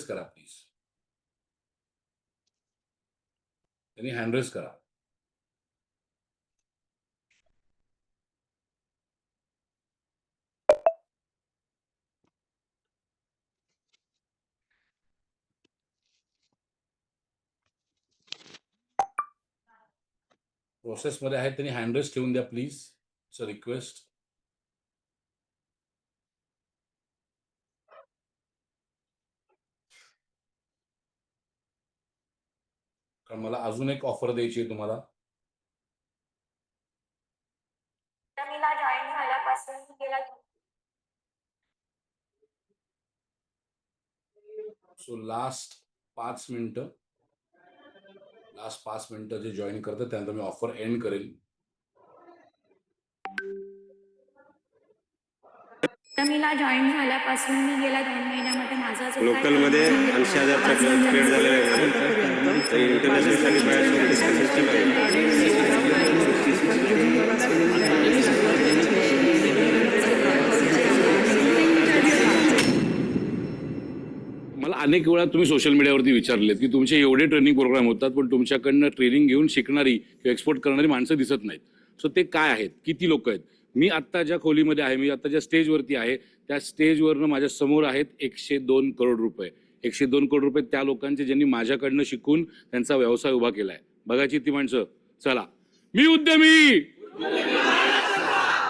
करा प्लीज. त्यांनी hand raise करा. प्रोसेसमध्ये आहेत त्यांनी हँड रेज ठेवून द्या प्लीज. It's a request. कारण मला अजून एक ऑफर द्यायची आहे तुम्हाला. जॉईन झाल्यापासून गेला सो लास्ट 5 मिनिटं जे जॉईन करतात त्यानंतर मी ऑफर एंड करेल. मीला जॉईन झाल्यापासून मी गेल्या 2 महिन्यामध्ये माझा जो लोकल मध्ये 80,000चा ट्रेड झालेला आहे. मला अनेक वेळा तुम्ही सोशल मीडियावरती विचारलेत की तुमचे एवढे ट्रेनिंग प्रोग्राम होतात पण तुमच्याकडनं ट्रेनिंग घेऊन शिकणारी किंवा एक्सपोर्ट करणारी माणसं दिसत नाहीत. सो ते काय आहेत, किती लोक आहेत? मी आत्ता ज्या खोलीमध्ये आहे, मी आत्ता ज्या स्टेजवरती आहे, त्या स्टेजवरनं माझ्या समोर आहेत 102 करोड रुपये. 102 करोड रुपये त्या लोकांचे ज्यांनी माझ्याकडनं शिकून त्यांचा व्यवसाय उभा केलाय. बघायची ती माणसं. चला, मी उद्यमी,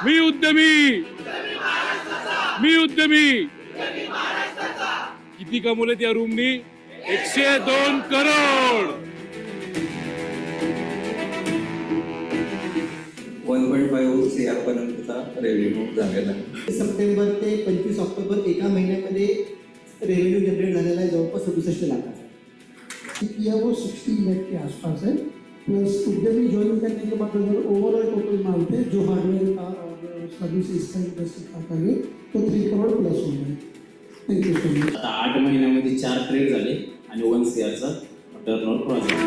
मी उद्यमी, मी उद्यमी. किती कमवलेत या रूमनी? 102 करोड. 1.5 CR पर्यंतचा रेव्हेन्यू झालेला आहे. सप्टेंबर ते 25 ऑक्टोबर एका महिन्यामध्ये रेव्हेन्यू जनरेट झालेला आहे जवळपास 67 लाखाचा. वो 60 लाख के आसपास है. प्लस उद्यमी ज्वाइन करने के बाद अगर ओवरऑल टोटल मानते हैं जो हार्डवेयर का और सर्विसेज का इंडस्ट्री का करें तो 3 करोड़ प्लस हो गए. Thank you so much. आता 8 महिन्यामध्ये 4 ट्रेड झाले आणि 1 CRचा टर्नओव्हर क्रॉस झाला.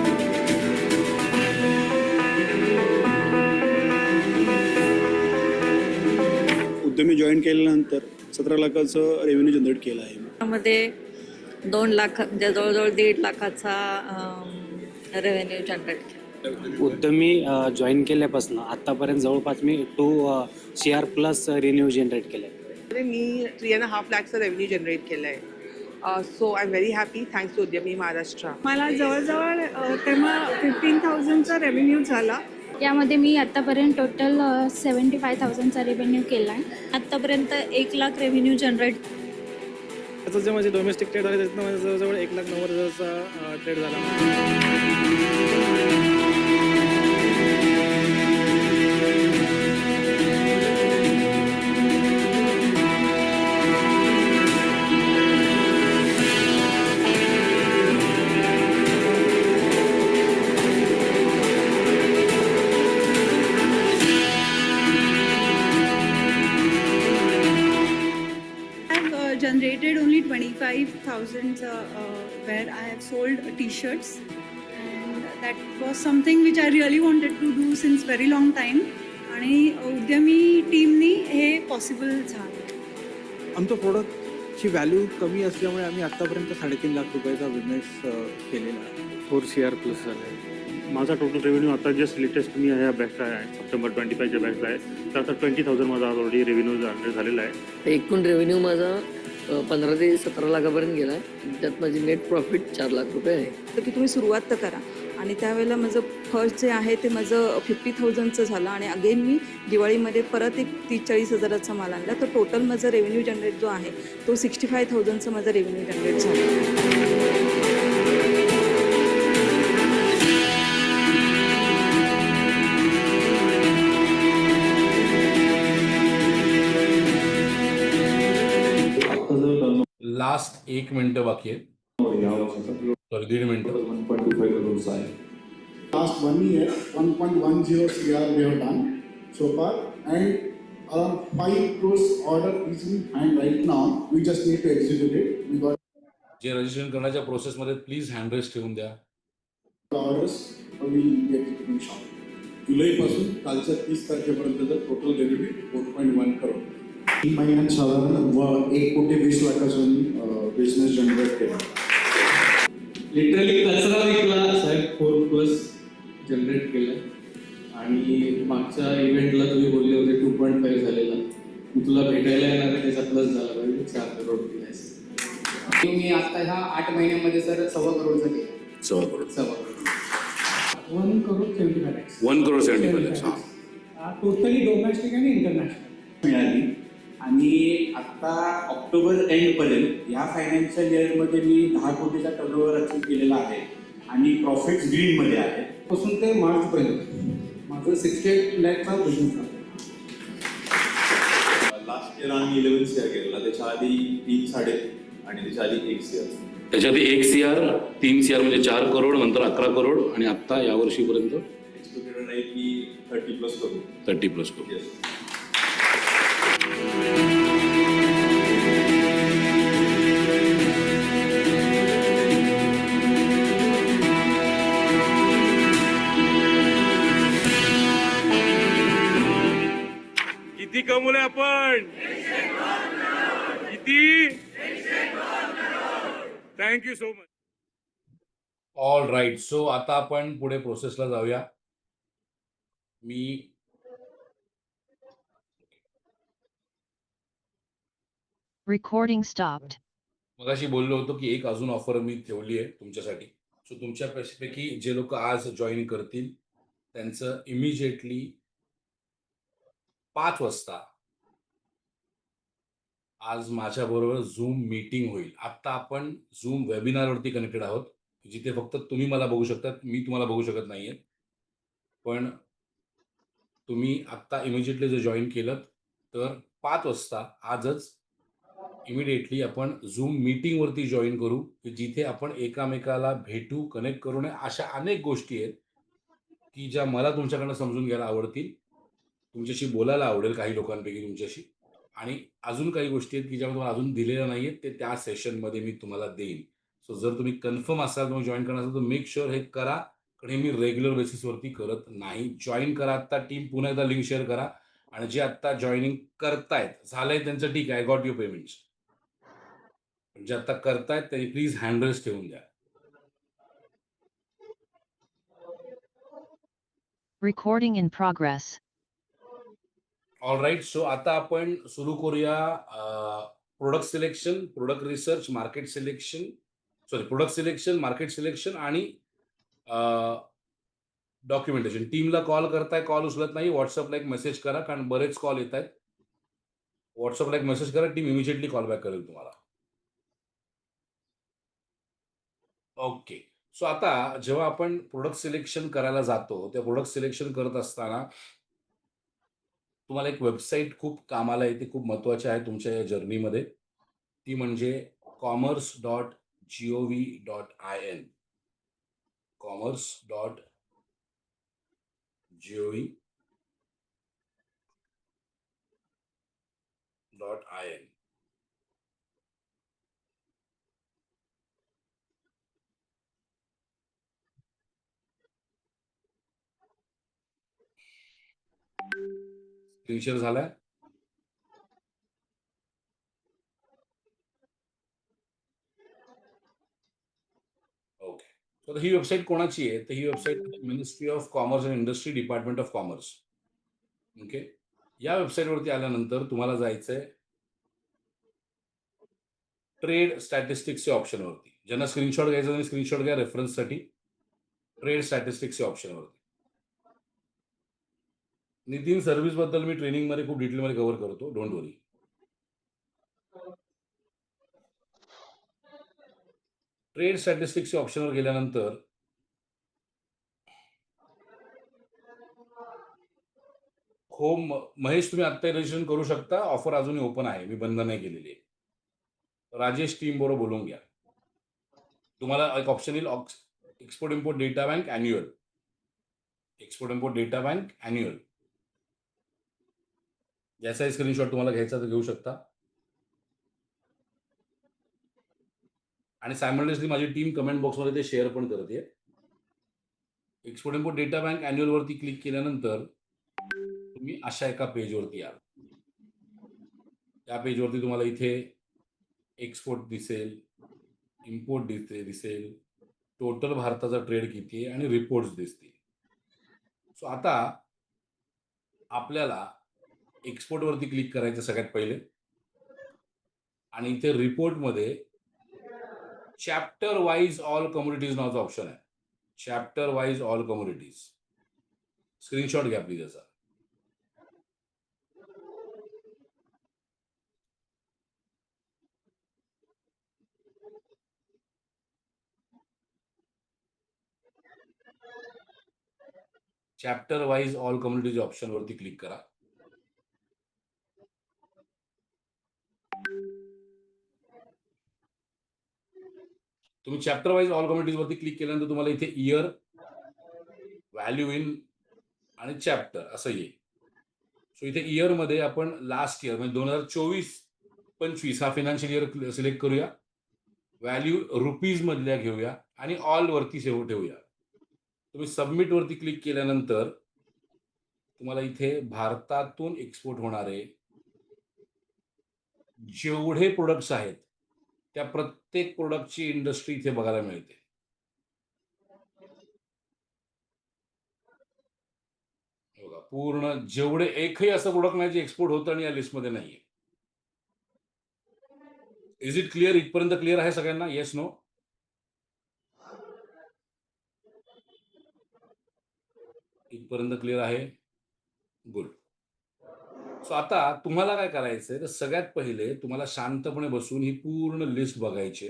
उद्यमी जॉईन केल्यानंतर 17 लाखाचं रेव्हेन्यू जनरेट केलं आहे. त्यामध्ये 2 लाख म्हणजे जवळजवळ 1.5 लाखाचा रेव्हेन्यू जनरेट केला. उद्यमी जॉईन केल्यापासून आतापर्यंत जवळपास मी 2 CR प्लस रेव्हेन्यू जनरेट केलं आहे. मी 3.5 लाखचा रेव्हेन्यू जनरेट केला आहे. So I am very happy thanks to Udyami Maharashtra. मला जवळजवळ तेव्हा 15,000चा रेव्हेन्यू झाला. यामध्ये मी आतापर्यंत टोटल 75,000चा रेव्हेन्यू केला आहे. आतापर्यंत 1 लाख रेव्हेन्यू जनरेट. त्याचं जे माझे डोमेस्टिक ट्रेड आहे त्यातनं माझं जवळजवळ 1,90,000चा ट्रेड झाला. Generated only 25,000 where I have sold t-shirts, and that was something which I really wanted to do since very long time. आणि उद्यमी टीमनी हे पॉसिबल झालं. आमचं प्रोडक्टची व्हॅल्यू कमी असल्यामुळे आम्ही आतापर्यंत 3.5 लाख रुपयाचा बिझनेस केलेला आहे. 4 CR प्लस झाला आहे. माझा टोटल रेव्हेन्यू आता जस्ट लेटेस्ट मी ह्या बॅचचा आहे, सप्टेंबर 25च्या बॅचचा आहे. तर आता 20,000 माझा ऑलरेडी रेव्हेन्यू जनरेट झालेला आहे. एकूण रेव्हेन्यू माझा 15 ते 17 लाखापर्यंत गेला आहे. त्यात माझी नेट प्रॉफिट 4 लाख रुपये आहे. तर की तुम्ही सुरुवात तर करा. आणि त्यावेळेला माझं फर्स्ट जे आहे ते माझं 50,000चं झालं आणि अगेन मी दिवाळीमध्ये परत एक 30-40 हजाराचा माल आणला. तर टोटल माझा रेव्हेन्यू जनरेट जो आहे तो 65,000चा माझा रेव्हेन्यू जनरेट झाला. लास्ट 1 मिनिट बाकी आहे. Sorry 1.5 minute. 1.25 करोड आहे. Last 1 year, 1.10 CR we have done so far, and around 5 crores order is in hand right now. We just need to execute it. We got जे registration करण्याच्या प्रोसेसमध्ये please hand raise ठेवून द्या. orders, we will execute shortly. जुलैपासून कालच्या 30 तारखेपर्यंत total revenue 4.1 crore. 3 महिन्यात साधारण 1 कोटी 20 लाखाचा बिझनेस जनरेट केला. लिटरली कचरा विकला साहेब, 4+ जनरेट केलं. आणि मागच्या इव्हेंटला तुम्ही बोलले होते 2.5 झालेला, मी तुला भेटायला येणार आहे, त्याचा प्लस झाला पाहिजे 4 करोड केलायस. मी आता ह्या 8 महिन्यामध्ये सर 1.25 करोडचं केलं. 1.25 करोड. 1.25 करोड. 1 करोड 75 lakhs. 1 करोड 75 lakhs. हां. टोटली डोमेस्टिक आणि इंटरनॅशनल मिळाली. आणि आता ऑक्टोबर एंडपर्यंत ह्या फायनान्शियल इयरमध्ये मी 10 कोटीचा टर्नओव्हर अचीव केलेला आहे आणि प्रॉफिट ग्रीनमध्ये आहे. पासून ते मार्चपर्यंत माझं 68 लाखचा बिझनेस आहे. लास्ट इयर आम्ही 11 CR केलेला, त्याच्या आधी 3 साडे आणि त्याच्या आधी 1 CR. त्याच्या आधी 1 CR, 3 CR म्हणजे 4 करोड, नंतर 11 करोड आणि आता यावर्षीपर्यंत एक्सपेक्टेड आहे की 30+ करू. 30+ करोड. येस. किती कमवले आपण? किती? Thank you so much. All right. So आता आपण पुढे प्रोसेसला जाऊया. मी Recording stopped. मगाशी बोललो होतो की एक अजून ऑफर मी ठेवली आहे तुमच्यासाठी. सो तुमच्यापैकी जे लोक आज जॉईन करतील त्यांचं इमिजिएटली 5 वाजता आज माझ्याबरोबर झूम मीटिंग होईल. आत्ता आपण झूम वेबिनारवरती कनेक्टेड आहोत, जिथे फक्त तुम्ही मला बघू शकता, मी तुम्हाला बघू शकत नाहीये. पण तुम्ही आत्ता इमिजिएटली जर जॉईन केलं तर 5 वाजता आजच इमिडिएटली आपण झूम मीटिंगवरती जॉईन करू, की जिथे आपण एकामेकाला भेटू, कनेक्ट करू नये. अशा अनेक गोष्टी आहेत की ज्या मला तुमच्याकडनं समजून घ्यायला आवडतील, तुमच्याशी बोलायला आवडेल काही लोकांपैकी तुमच्याशी. आणि अजून काही गोष्टी आहेत की ज्या तुम्हाला अजून दिलेल्या नाही आहेत, ते त्या सेशनमध्ये मी तुम्हाला देईन. सो जर तुम्ही कन्फर्म असाल, तुम्ही जॉईन करणार असाल तर मेक शुअर हे करा, कारण हे मी रेग्युलर बेसिसवरती करत नाही. जॉईन करा आत्ता. टीम पुन्हा एकदा लिंक शेअर करा. आणि जे आत्ता जॉईनिंग करतायत, झालंय त्यांचं ठीक आहे, आय गॉट युअर पेमेंट्स. जे आत्ता करतायत त्यांनी प्लीज हँडल्स ठेवून द्या. Recording in progress. All right. So आता आपण सुरू करूया product selection, product research, market selection, product selection, market selection आणि डॉक्युमेंटेशन. टीमला कॉल करताय, कॉल उचलत नाही, व्हॉट्सअपला एक मेसेज करा, कारण बरेच कॉल येत आहेत. व्हॉट्सअपला एक मेसेज करा, टीम इमिजिएटली कॉल बॅक करेल तुम्हाला. ओके. सो आता जेव्हा आपण प्रोडक्ट सिलेक्शन करायला जातो, त्या प्रोडक्ट सिलेक्शन करत असताना तुम्हाला एक वेबसाईट खूप कामाला येते, खूप महत्त्वाची आहे तुमच्या या जर्नीमध्ये. ती म्हणजे commerce.gov.in. commerce.gov.in. स्क्रीन शेअर झालाय? ओके. तर ही वेबसाईट कोणाची आहे? तर ही website ministry of commerce and industry, department of commerce. Okay. या वेबसाईटवरती आल्यानंतर तुम्हाला जायचंय ट्रेड स्टॅटिस्टिक्सच्या ऑप्शनवरती. ज्यांना स्क्रीनशॉट घ्यायचा त्यांनी स्क्रीनशॉट घ्या रेफरन्ससाठी. ट्रेड स्टॅटिस्टिक्सच्या ऑप्शनवरती. नितीन, सर्व्हिस बद्दल मी ट्रेनिंगमध्ये खूप डिटेलमध्ये कव्हर करतो, डोंट वरी. ट्रेड स्टॅटिस्टिक्सच्या ऑप्शनवर गेल्यानंतर हो महेश, तुम्ही आत्ता रजिस्ट्रेशन करू शकता. ऑफर अजूनही ओपन आहे, मी बंद नाही केलेली आहे. राजेश टीम बरोबर बोलून घ्या. तुम्हाला एक ऑप्शन येईल export import data bank annual. Export import data bank annual याचा स्क्रीनशॉट तुम्हाला घ्यायचा तर घेऊ शकता. आणि सायमल्टेनियसली माझी टीम कमेंट बॉक्समध्ये ते शेअर पण करते. Export import data bank annual वरती क्लिक केल्यानंतर तुम्ही अशा एका पेजवरती याल. त्या पेजवरती तुम्हाला इथे एक्सपोर्ट दिसेल, इम्पोर्ट दिसेल, टोटल भारताचा ट्रेड किती आहे आणि रिपोर्ट्स दिसतील. सो आता आपल्याला एक्सपोर्टवरती क्लिक करायचं सगळ्यात पहिले आणि इथे रिपोर्टमध्ये चॅप्टर वाईज ऑल कम्युनिटीज नावाचा ऑप्शन आहे. Chapter wise all communities screenshot घ्या प्लीज याचा. Chapter wise all communities option वरती क्लिक करा. तुम्ही चॅप्टर वाईज ऑल कम्युनिटीज वरती क्लिक केल्यानंतर तुम्हाला इथे इयर, व्हॅल्यू इन आणि चॅप्टर असं येईल. सो इथे इयर मध्ये आपण लास्ट इयर म्हणजे 2024-25 हा फायनान्शियल इयर सिलेक्ट करूया. व्हॅल्यू रुपीज मधल्या घेऊया आणि ऑल वरती सेव्ह ठेवूया. तुम्ही सबमिट वरती क्लिक केल्यानंतर तुम्हाला इथे भारतातून एक्सपोर्ट होणारे जेवढे प्रोडक्ट्स आहेत त्या प्रत्येक प्रोडक्टची इंडस्ट्री इथे बघायला मिळते. बघा पूर्ण जेवढे एकही असं प्रोडक्ट नाही जे एक्सपोर्ट होतं आणि या लिस्टमध्ये नाहीये. Is it clear? इथपर्यंत क्लिअर आहे सगळ्यांना? Yes no? इथपर्यंत क्लिअर आहे? गुड. सो आता तुम्हाला काय करायचंय तर सगळ्यात पहिले तुम्हाला शांतपणे बसून ही पूर्ण लिस्ट बघायची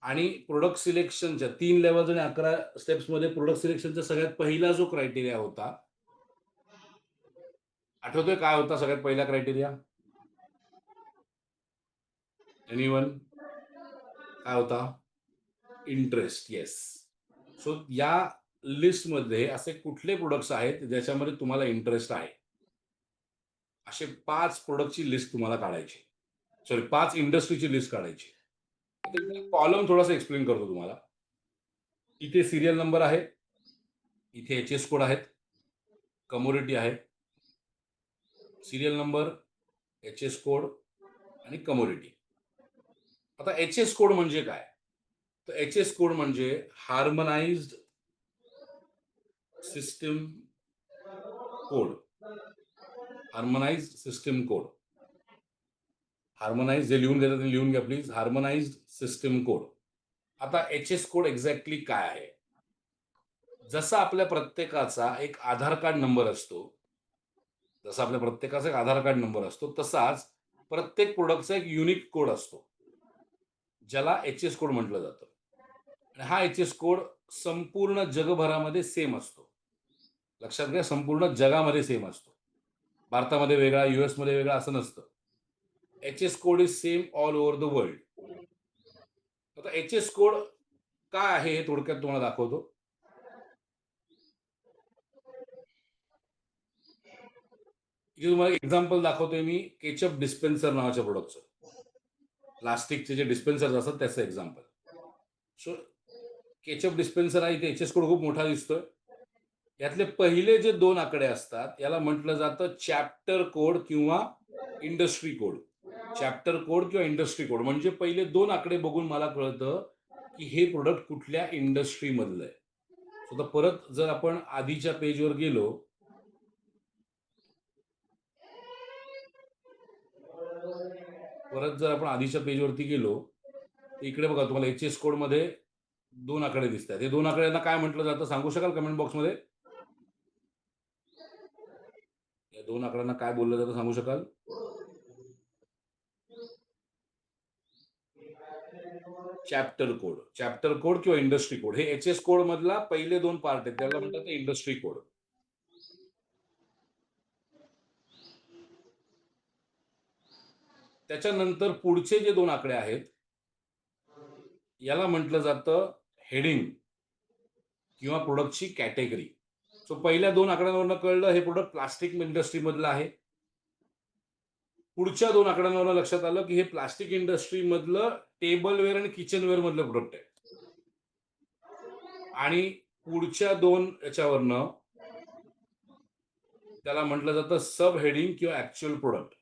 आणि प्रोडक्ट सिलेक्शनच्या 3 लेवल्स आणि 11 स्टेप्स मध्ये प्रोडक्ट सिलेक्शनचा सगळ्यात पहिला जो क्रायटेरिया होता, आठवतोय काय होता सगळ्यात पहिला क्रायटेरिया? एनीवन? काय होता? इंटरेस्ट. येस. सो या लिस्ट मध्ये असे कुठले प्रोडक्ट्स आहेत ज्याच्यामध्ये तुम्हाला इंटरेस्ट आहे असे 5 प्रोडक्टची लिस्ट तुम्हाला काढायची. सॉरी 5 इंडस्ट्रीची लिस्ट काढायची. कॉलम थोडासा एक्सप्लेन करतो तुम्हाला. इथे सिरियल नंबर आहे, इथे HS कोड आहेत, कमोडिटी आहे, सिरियल नंबर, HS कोड आणि कमोडिटी. आता HS कोड म्हणजे काय? तर HS कोड म्हणजे harmonised system code. Harmonised system code. Harmonise जे लिहून देतात ते लिहून घ्या प्लीज. Harmonised system code. आता HS कोड एक्झॅक्टली काय आहे? जसा आपल्या प्रत्येकाचा एक आधार कार्ड नंबर असतो, तसाच प्रत्येक प्रोडक्टचा एक युनिक कोड असतो ज्याला HS कोड म्हटलं जातं. आणि हा HS कोड संपूर्ण जगभरामध्ये सेम असतो. लक्षात घ्या, संपूर्ण जगामध्ये सेम असतो. भारतामध्ये वेगळा, US मध्ये वेगळा असं नसतं. HS code is same all over the world. आता HS कोड काय आहे हे थोडक्यात तुम्हाला दाखवतो. इथे तुम्हाला एक्झाम्पल दाखवतोय मी केचप डिस्पेन्सर नावाच्या प्रोडक्टचं. प्लास्टिकचे जे डिस्पेन्सर असतात त्याचं एक्झाम्पल. सो केचप डिस्पेन्सर आहे, इथे HS कोड खूप मोठा दिसतोय. यातले पहिले जे 2 आकडे असतात याला म्हटलं जातं चॅप्टर कोड किंवा इंडस्ट्री कोड. चॅप्टर कोड किंवा इंडस्ट्री कोड म्हणजे पहिले 2 आकडे बघून मला कळतं की हे प्रोडक्ट कुठल्या इंडस्ट्री मधलं आहे. आता परत जर आपण आधीच्या पेजवर गेलो, इकडे बघा तुम्हाला HS कोड मध्ये 2 आकडे दिसतात. हे 2 आकड्यांना काय म्हटलं जातं सांगू शकाल कमेंट बॉक्स मध्ये? या 2 आकड्यांना काय बोललं जातं सांगू शकाल? Chapter code. चॅप्टर कोड किंवा इंडस्ट्री कोड. हे HS कोड मधला पहिले 2 पार्ट आहेत त्याला म्हणतात इंडस्ट्री कोड. त्याच्यानंतर पुढचे जे 2 आकडे आहेत याला म्हटलं जातं हेडिंग किंवा प्रोडक्टची कॅटेगरी. सो पहिल्या 2 आकड्यांवरून कळलं हे प्रोडक्ट प्लास्टिक इंडस्ट्री मधलं आहे. पुढच्या 2 आकड्यांवरून लक्षात आलं की हे प्लास्टिक इंडस्ट्री मधलं टेबलवेअर आणि किचनवेअर मधलं प्रोडक्ट आहे. आणि पुढच्या 2 याच्यावरनं त्याला म्हटलं जातं सब हेडिंग किंवा actual product.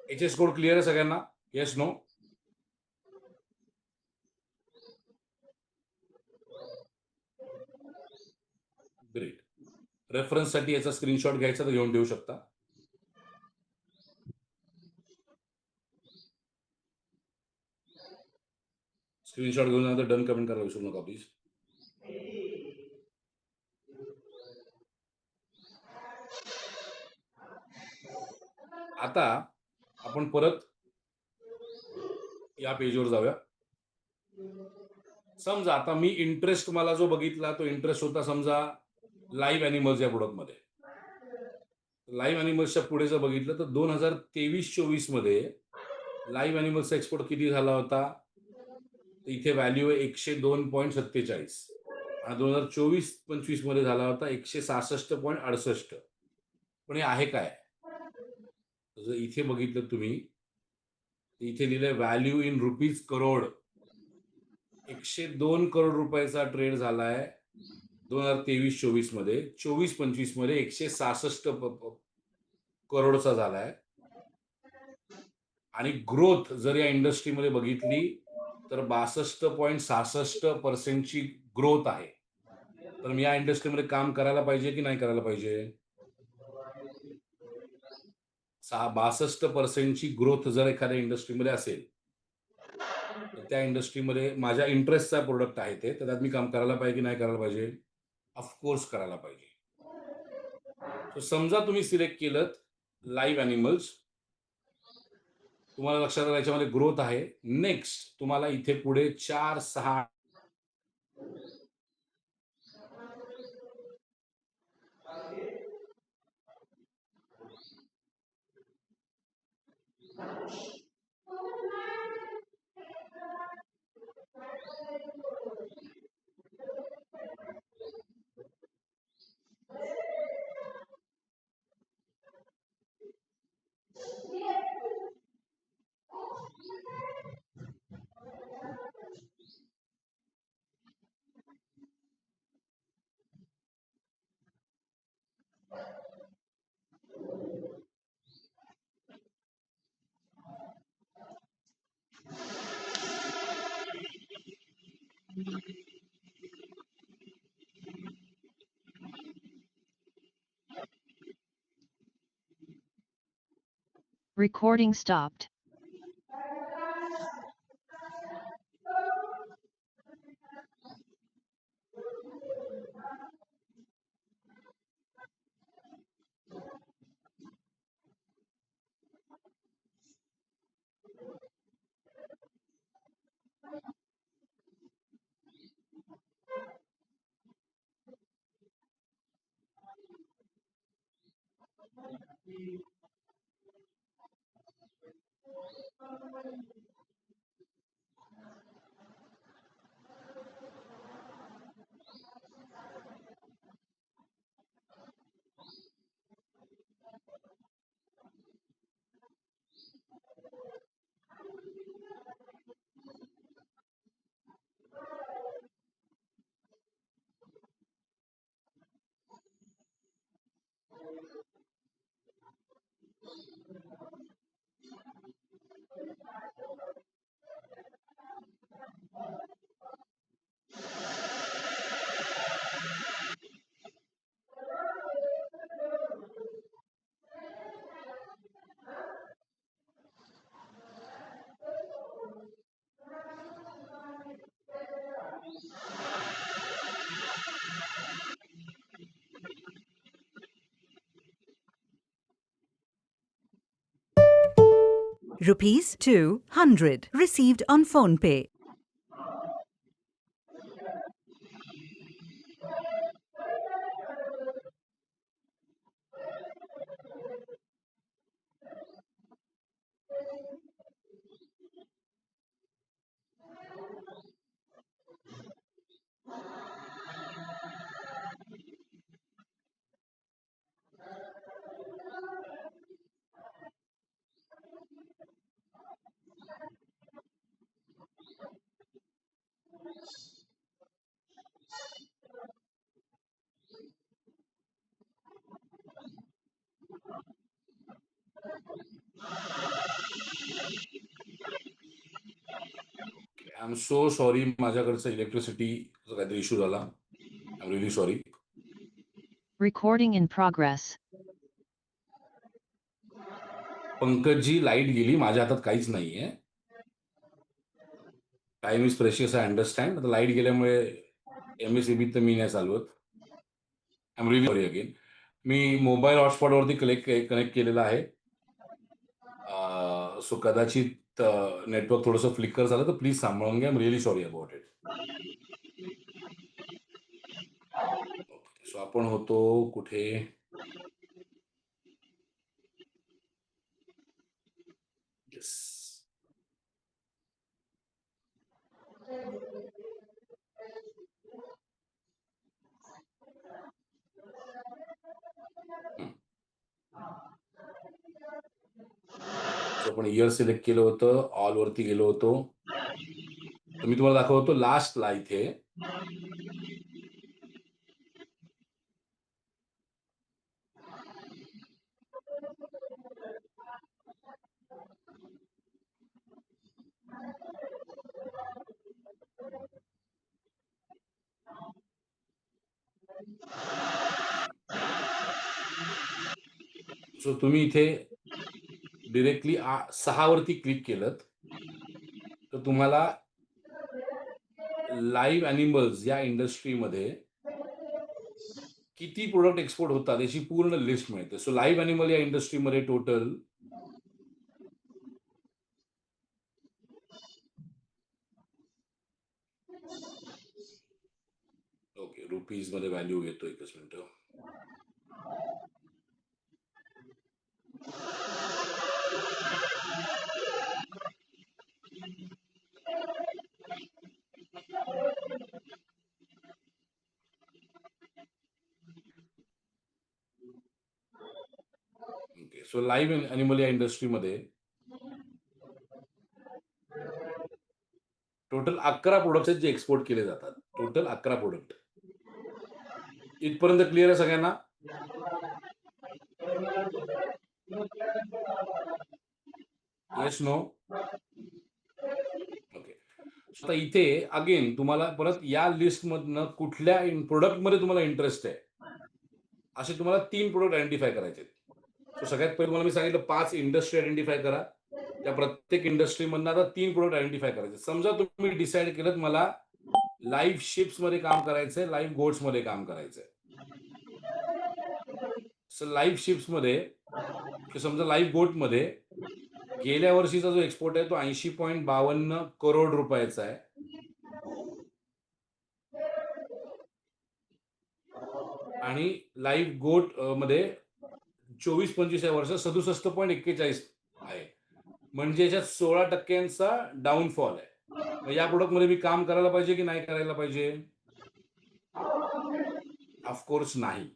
HS code clear आहे सगळ्यांना? Yes no? रेफरन्ससाठी याचा स्क्रीनशॉट घ्यायचा तर घेऊन ठेवू शकता. स्क्रीनशॉट घेऊन नंतर डन कमेंट करायला विसरू नका प्लीज. आता आपण परत या पेजवर जाऊया. समजा आता मी इंटरेस्ट मला जो बघितला तो इंटरेस्ट होता समजा लाईव्ह अॅनिमल्स या प्रोडक्टमध्ये. लाईव्ह अॅनिमल्सच्या पुढे जर बघितलं तर 2023-24 मध्ये लाईव्ह अॅनिमल्सचा एक्सपोर्ट किती झाला होता, इथे व्हॅल्यू आहे 102.47 आणि 2024-25 मध्ये झाला होता 166.68. पण हे आहे काय, जर इथे बघितलं तुम्ही इथे लिहिलंय value in rupees crore. 102 crore रुपयाचा ट्रेड झालाय 2023-24 मध्ये. 24-25 मध्ये 166 करोडचा झालाय. आणि ग्रोथ जर या इंडस्ट्रीमध्ये बघितली तर 62.66% ग्रोथ आहे. तर मी या इंडस्ट्रीमध्ये काम करायला पाहिजे की नाही करायला पाहिजे? 62% ग्रोथ जर एखाद्या इंडस्ट्रीमध्ये असेल तर त्या इंडस्ट्रीमध्ये माझ्या इंटरेस्टचा प्रोडक्ट आहे ते, तर त्यात मी काम करायला पाहिजे की नाही करायला पाहिजे? ऑफकोर्स करायला पाहिजे. So, समजा तुम्ही सिलेक्ट केलं लाईव्ह अॅनिमल्स, तुम्हाला लक्षात आलं याच्यामध्ये ग्रोथ आहे. नेक्स्ट तुम्हाला इथे पुढे 4-6 Recording stopped. Rupees 200 received on PhonePe. I am so sorry, माझ्याकडचं इलेक्ट्रिसिटी काहीतरी इश्यू झाला. I am really sorry. Recording in progress. Pankajji, light गेली, माझ्या हातात काहीच नाहीये. Time is precious, I understand. आता लाईट गेल्यामुळे MSCB तर मी नाही चालवत. I am really sorry again. मी मोबाईल हॉटस्पॉटवरती कनेक्ट केलेला आहे. सो कदाचित नेटवर्क थोडंसं फ्लिकर झालं तर प्लीज सांभाळून घ्या. I am really sorry about it. So आपण होतो कुठे? येस. आपण इयर सिलेक्ट केलं होतं, ऑल वरती गेलो होतो. तर मी तुम्हाला दाखवतो लास्टला इथे. सो तुम्ही इथे डिरेक्टली 6 वरती क्लिक केलं तर तुम्हाला लाईव्ह ॲनिमल्स या इंडस्ट्रीमध्ये किती प्रोडक्ट एक्सपोर्ट होतात याची पूर्ण लिस्ट मिळते. सो लाईव्ह ॲनिमल या इंडस्ट्रीमध्ये टोटल ओके रुपीज मध्ये व्हॅल्यू घेतो. एकच minute. Okay. So live animal या इंडस्ट्रीमध्ये टोटल 11 प्रोडक्ट्स आहेत जे एक्सपोर्ट केले जातात. Total 11 product. इथपर्यंत क्लिअर आहे सगळ्यांना? Yes no? ओके. आता इथे अगेन तुम्हाला परत या लिस्ट मधनं कुठल्या प्रोडक्टमध्ये तुम्हाला इंटरेस्ट आहे असे तुम्हाला 3 प्रोडक्ट आयडेंटिफाय करायचे. सो सगळ्यात पहिले मला मी सांगितलं 5 इंडस्ट्री आयडेंटिफाय करा. त्या प्रत्येक इंडस्ट्रीमधनं आता 3 प्रोडक्ट आयडेंटिफाय करायचे. समजा तुम्ही डिसाईड केलं मला लाईव्ह शिप्स मध्ये काम करायचंय, लाईव्ह गोट्स मध्ये काम करायचंय. सो लाईव्ह शिप्स मध्ये समजा लाईव्ह गोट मध्ये गेल्या वर्षीचा जो एक्सपोर्ट आहे तो 80.52 करोड रुपयाचा आहे. आणि लाईव्ह गोट मध्ये 24-25 या वर्षात 67.41 आहे. म्हणजे याच्यात 16% डाऊनफॉल आहे. मग या प्रोडक्ट मध्ये मी काम करायला पाहिजे की नाही करायला पाहिजे? ऑफकोर्स नाही.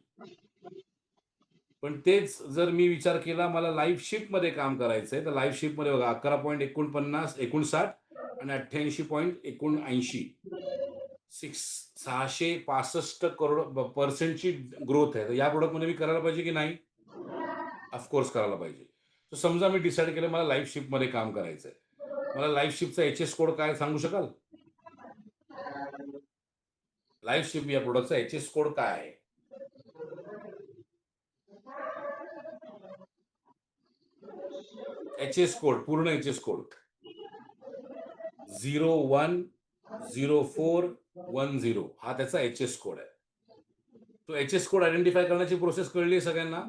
पण तेच जर मी विचार केला मला लाईव्ह शिप मध्ये काम करायचंय तर लाईव्ह शिप मध्ये बघा 11.59 आणि 88.79 665 करोड% ग्रोथ आहे. तर या प्रोडक्ट मध्ये मी करायला पाहिजे की नाही? ऑफकोर्स करायला पाहिजे. तर समजा मी डिसाईड केलं मला लाईव्ह शिप मध्ये काम करायचंय. मला लाईव्ह शिपचा HS कोड काय सांगू शकाल? लाईव्ह शिप या प्रोडक्टचा HS कोड काय आहे? HS कोड पूर्ण HS कोड 010410 हा त्याचा HS कोड आहे. तो HS कोड आयडेंटिफाय करण्याची प्रोसेस कळली सगळ्यांना?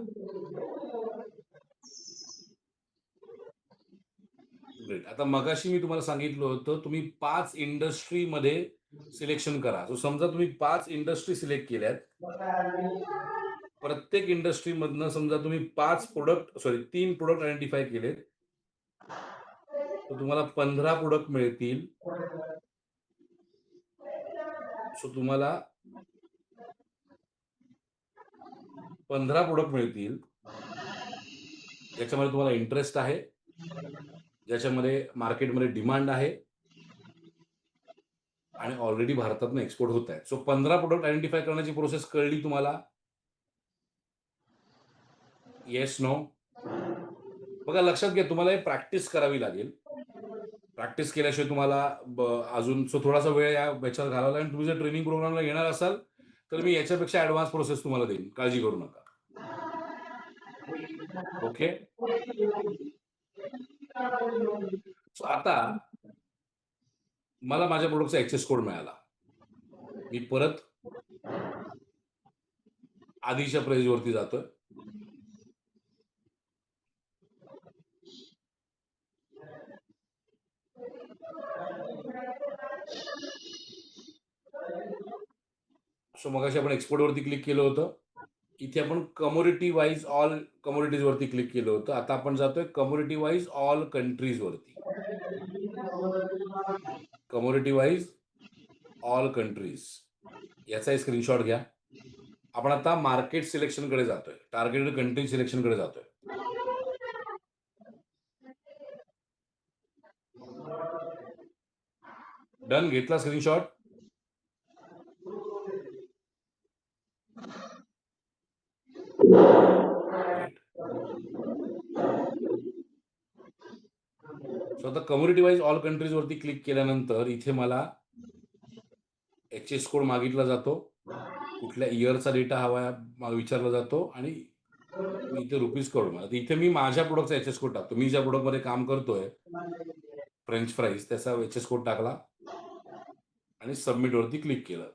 ग्रेट. आता मगाशी मी तुम्हाला सांगितलं होतं तुम्ही 5 इंडस्ट्री मध्ये सिलेक्शन करा. सो समजा तुम्ही 5 इंडस्ट्री सिलेक्ट केल्यात. प्रत्येक इंडस्ट्री मधनं समजा तुम्ही 3 प्रोडक्ट आयडेंटिफाय केलेत तर तुम्हाला 15 प्रोडक्ट मिळतील. सो तुम्हाला 15 प्रोडक्ट मिळतील ज्याच्यामध्ये तुम्हाला इंटरेस्ट आहे, ज्याच्यामध्ये मार्केटमध्ये डिमांड आहे आणि ऑलरेडी भारतातून एक्सपोर्ट होत आहे. सो 15 प्रोडक्ट आयडेंटिफाय करण्याची प्रोसेस कळली तुम्हाला? Yes no? बघा लक्षात घ्या तुम्हाला हे प्रॅक्टिस करावी लागेल. प्रॅक्टिस केल्याशिवाय तुम्हाला अजून थोडासा वेळ याच्यावर घालवावा लागेल. तुम्ही जर ट्रेनिंग प्रोग्रामला येणार असाल तर मी याच्यापेक्षा ऍडव्हान्स प्रोसेस तुम्हाला देईन, काळजी करू नका. ओके. सो आता मला माझ्या प्रोडक्टचा ऍक्सेस कोड मिळाला. मी परत आधीच्या प्राइसवरती जातोय. सो मगाशी आपण एक्सपोर्ट वरती क्लिक केलं होतं. इथे आपण कमोडिटी वाईज ऑल कमोडिटीज वरती क्लिक केलं होतं. आता आपण जातोय कमोडिटी वाईज ऑल कंट्रीज वरती. कमोडिटी वाईज ऑल कंट्रीज याचा स्क्रीनशॉट घ्या. आपण आता मार्केट सिलेक्शन कडे जातोय, टार्गेटेड कंट्री सिलेक्शन कडे जातोय. डन. घेतला स्क्रीनशॉट. सो आता कम्युनिटी वाईज ऑल कंट्रीज वरती क्लिक केल्यानंतर इथे मला एचएस कोड मागितला जातो, कुठल्या इयरचा डेटा हवा विचारला जातो आणि इथे रुपीज कोड मला. इथे मी माझ्या प्रोडक्टचा एचएस कोड टाकतो. मी ज्या प्रोडक्ट मध्ये काम करतोय फ्रेंच फ्राईज त्याचा एचएस कोड टाकला आणि सबमिट वरती क्लिक केलं.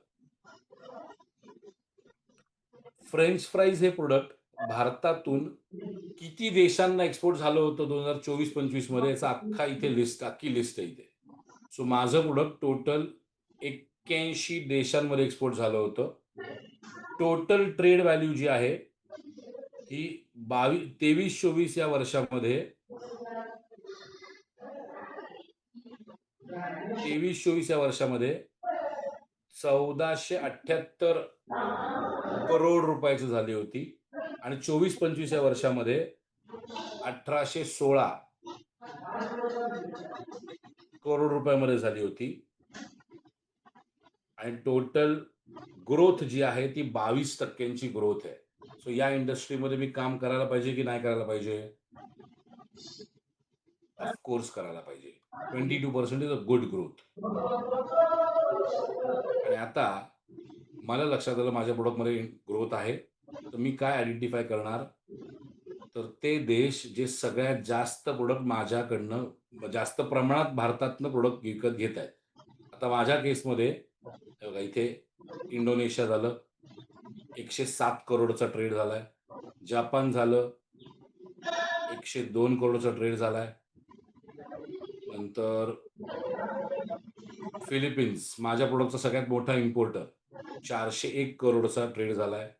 फ्रेंच फ्राईज हे प्रोडक्ट भारतातून किती देशांना एक्सपोर्ट झालं होतं 2024-25 मध्ये याचा अख्खा इथे लिस्ट, अख्खी लिस्ट आहे इथे. सो माझं प्रोडक्ट टोटल 81 देशांमध्ये एक्सपोर्ट झालं होतं. टोटल ट्रेड व्हॅल्यू जी आहे ही 23-24 या वर्षामध्ये 23-24 या वर्षामध्ये 1478 करोड रुपयाची झाली होती आणि 24-25 या वर्षामध्ये 1816 करोड रुपयामध्ये झाली होती. आणि टोटल ग्रोथ जी आहे ती 22% ग्रोथ आहे. सो या इंडस्ट्रीमध्ये मी काम करायला पाहिजे की नाही करायला पाहिजे? ऑफकोर्स करायला पाहिजे. 22% इज अ गुड ग्रोथ. आणि आता मला लक्षात आलं माझ्या प्रोडक्टमध्ये ग्रोथ आहे, तर मी काय आयडेंटिफाय करणार? तर ते देश जे सगळ्यात जास्त प्रोडक्ट माझ्याकडनं जास्त प्रमाणात भारतातनं प्रोडक्ट विकत घेत आहेत. आता माझ्या केसमध्ये बघा इथे इंडोनेशिया झालं, 107 करोडचा ट्रेड झालाय. जपान झालं, 102 करोडचा ट्रेड झालाय. नंतर फिलिपिन्स माझ्या प्रोडक्टचा सगळ्यात मोठा इम्पोर्टर, 401 करोडचा ट्रेड झालाय.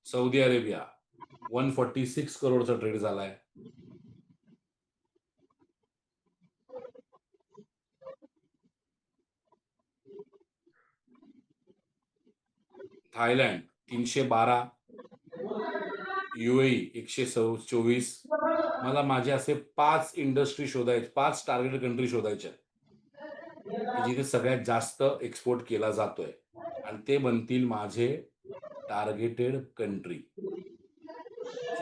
सौदी अरेबिया 146 करोडचा ट्रेड झालाय. Thailand 312, UAE 124. मला माझे असे 5 इंडस्ट्री शोधायचे, 5 टार्गेटेड कंट्री शोधायच्या जिथे सगळ्यात जास्त एक्सपोर्ट केला जातोय आणि ते बनतील माझे टार्गेटेड कंट्री.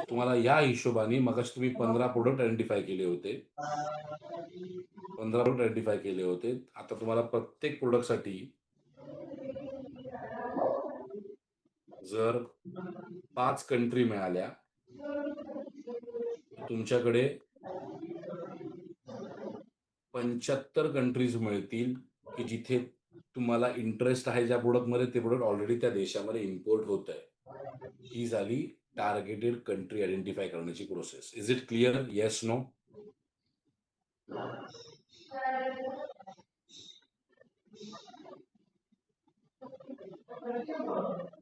तुम्हाला या हिशोबाने मगाशी तुम्ही 15 प्रोडक्ट आयडेंटिफाय केले होते. 15 प्रोडक्ट आयडेंटिफाय केले होते. आता तुम्हाला प्रत्येक प्रोडक्टसाठी जर 5 कंट्री मिळाल्या, तुमच्याकडे 75 कंट्रीज मिळतील की जिथे तुम्हाला इंटरेस्ट आहे ज्या प्रोडक्टमध्ये, ते प्रोडक्ट ऑलरेडी त्या देशामध्ये इम्पोर्ट होत आहे. ही झाली टार्गेटेड कंट्री आयडेंटिफाय करण्याची process. Is it clear? Yes, no?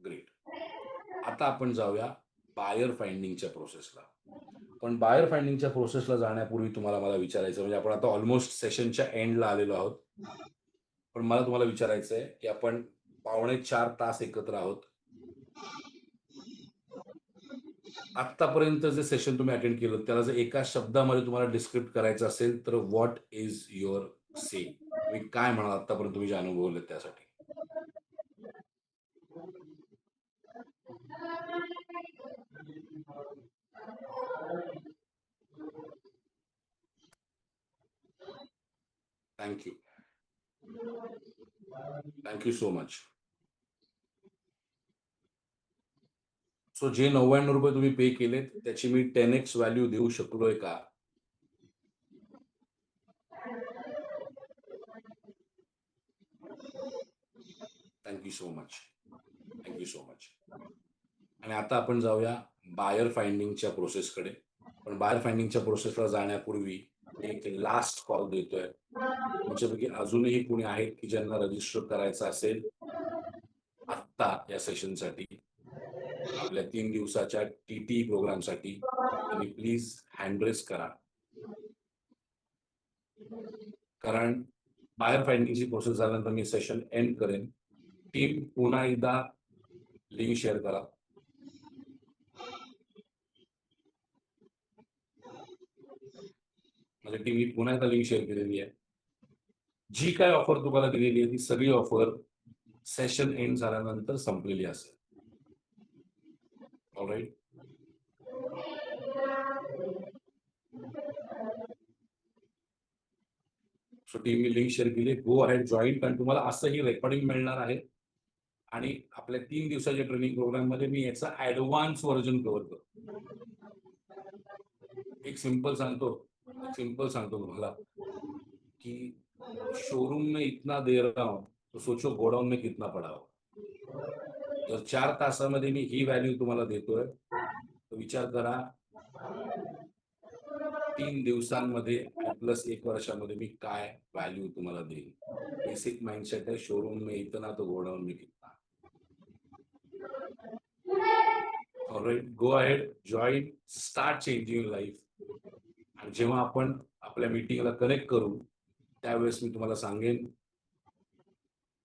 Great. आता आपण जाऊया बायर फाइंडिंगच्या प्रोसेसला. पण बायर फाइंडिंगच्या प्रोसेसला जाण्यापूर्वी तुम्हाला मला विचारायचं, म्हणजे आपण आता ऑलमोस्ट सेशनच्या एंडला आलेलो आहोत, पण मला तुम्हाला विचारायचं आहे की आपण 3.25 तास एकत्र आहोत. आतापर्यंत जे सेशन तुम्ही अटेंड केलं त्याला जर एका शब्दामध्ये तुम्हाला डिस्क्रिप्ट करायचं असेल तर व्हॉट इज युअर से? तुम्ही काय म्हणाल आतापर्यंत तुम्ही जे अनुभवले त्यासाठी? Thank you. Thank you so much. So जे 99 रुपये तुम्ही पे केलेत त्याची मी 10x व्हॅल्यू देऊ शकलोय का? Thank you so much. Thank you so much. आणि आता आपण जाऊया बायर फाइंडिंगच्या प्रोसेसकडे. पण बायर फाइंडिंगच्या प्रोसेसला जाण्यापूर्वी एक लास्ट कॉल देतोय. तुमच्यापैकी अजूनही कोणी आहेत की ज्यांना रजिस्टर करायचं असेल आत्ता या सेशनसाठी, आपल्या 3 दिवसाच्या TTE प्रोग्रामसाठी, तुम्ही प्लीज हँड रेस करा. कारण बायर फाइंडिंगची प्रोसेस झाल्यानंतर मी सेशन एंड करेन. टीम पुन्हा एकदा लिंक शेअर करा. माझ्या टीमने पुन्हा एकदा लिंक शेअर केलेली आहे. जी काय ऑफर तुम्हाला दिलेली आहे ती सगळी ऑफर सेशन एंड झाल्यानंतर संपलेली असेल. ऑलराईट. सो टीमने लिंक शेअर केली. Go ahead join. कारण तुम्हाला असंही रेकॉर्डिंग मिळणार आहे आणि आपल्या 3 दिवसाच्या ट्रेनिंग प्रोग्राम मध्ये मी याचा ऍडव्हान्स व्हर्जन कव्हर करतो. एक सिंपल सांगतो तुम्हाला की शोरूम में इतना दे रहा हूं तो सोचो गोडाऊन में कितना पड़ा हो. जर 4 तासामध्ये मी ही व्हॅल्यू तुम्हाला देतोय तर विचार करा 3 दिवसांमध्ये प्लस 1 वर्षामध्ये मी काय व्हॅल्यू तुम्हाला देईन. बेसिक माइंडसेट आहे शोरूम में इतना तो गोडाऊन में कितना. Alright. Go ahead join. Start changing life. आणि जेव्हा आपण आपल्या मीटिंगला कनेक्ट करू त्यावेळेस मी तुम्हाला सांगेन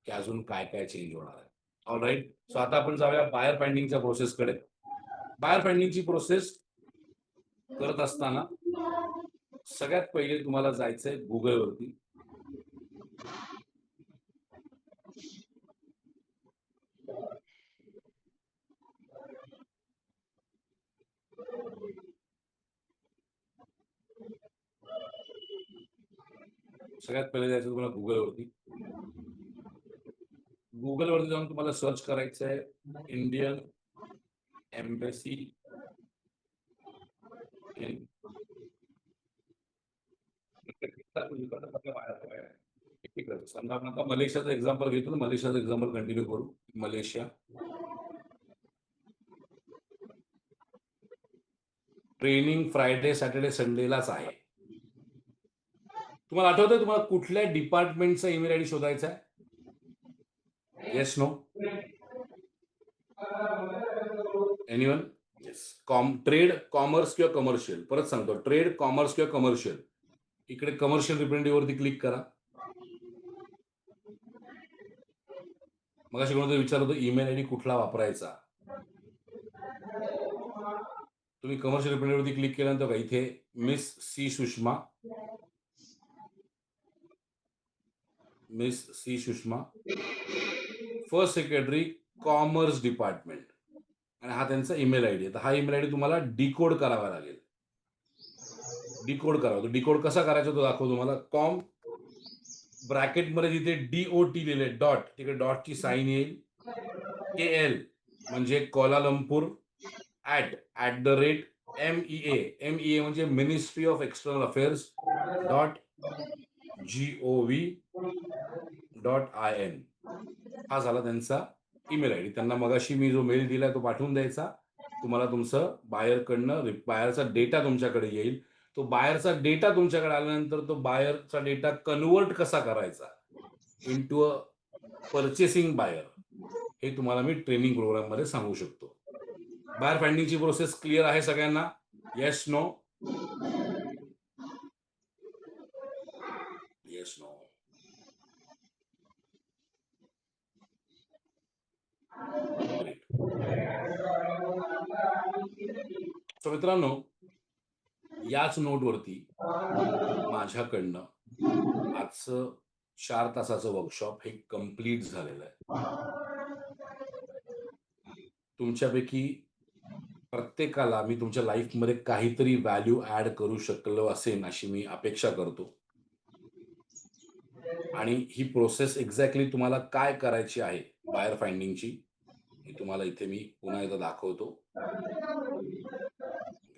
की अजून काय काय चेंज होणार आहे. ऑलराईट. सो आता आपण जाऊया बायर फाइंडिंगच्या प्रोसेसकडे. बायर फाइंडिंगची प्रोसेस करत असताना सगळ्यात पहिले तुम्हाला जायचंय गुगलवरती. सगळ्यात पहिले जायचं तुम्हाला गुगलवरती. गुगलवरती जाऊन तुम्हाला सर्च करायचं आहे इंडियन एम्बेसी इन समजा आपण आता मलेशियाचं एक्झाम्पल घेतो. मलेशियाचं एक्झाम्पल कंटिन्यू करू. मलेशिया. ट्रेनिंग फ्रायडे सॅटर्डे संडेलाच आहे. तुम्हाला आठवतंय तुम्हाला कुठल्या डिपार्टमेंटचा ईमेल आयडी शोधायचा आहे? Yes no anyone? Yes. Trade, commerce किंवा कमर्शियल. परत सांगतो ट्रेड, कॉमर्स किंवा कमर्शियल. इकडे कमर्शियल रिप्रेझेंटेटिव्ह वरती क्लिक करा. मग अशी कोणतरी विचारतो ईमेल आयडी कुठला वापरायचा. तुम्ही कमर्शियल रिप्रेझेंटेटिव्ह वरती क्लिक केल्यानंतर इथे Miss C Sushma first secretary commerce department आणि हा त्यांचा ईमेल आयडी आहे. तर हा ईमेल आयडी तुम्हाला डिकोड करावा लागेल. डिकोड करावा. तो डिकोड कसा करायचा तो दाखवतो तुम्हाला. कॉम ब्रॅकेटमध्ये जिथे DOT लिहिले डॉट तिकडे डॉटची साईन येईल. KL म्हणजे कोलालंपूर @, MEA म्हणजे ministry of external affairs .gov.in. हा झाला त्यांचा ईमेल आयडी. त्यांना मगाशी मी जो मेल दिलाय तो पाठवून द्यायचा. तुम्हाला तुमचं बायरकडनं बायरचा डेटा तुमच्याकडे येईल. तो बायरचा डेटा तुमच्याकडे आल्यानंतर तो बायरचा डेटा कन्वर्ट कसा करायचा इंटू अ परचेसिंग बायर हे तुम्हाला मी ट्रेनिंग प्रोग्राम मध्ये सांगू शकतो. बायर फाइंडिंगची प्रोसेस क्लिअर आहे सगळ्यांना? Yes no? Yes no? So मित्रांनो याच नोटवरती माझ्याकडनं आजचं 4 तासाचं वर्कशॉप हे कंप्लीट झालेलं आहे. तुमच्यापैकी प्रत्येकाला मी तुमच्या लाईफमध्ये काहीतरी व्हॅल्यू ऍड करू शकलो असेल अशी मी अपेक्षा करतो. आणि ही प्रोसेस एक्झॅक्टली तुम्हाला काय करायची आहे बायर फाइंडिंगची मी तुम्हाला इथे मी पुन्हा एकदा दाखवतो.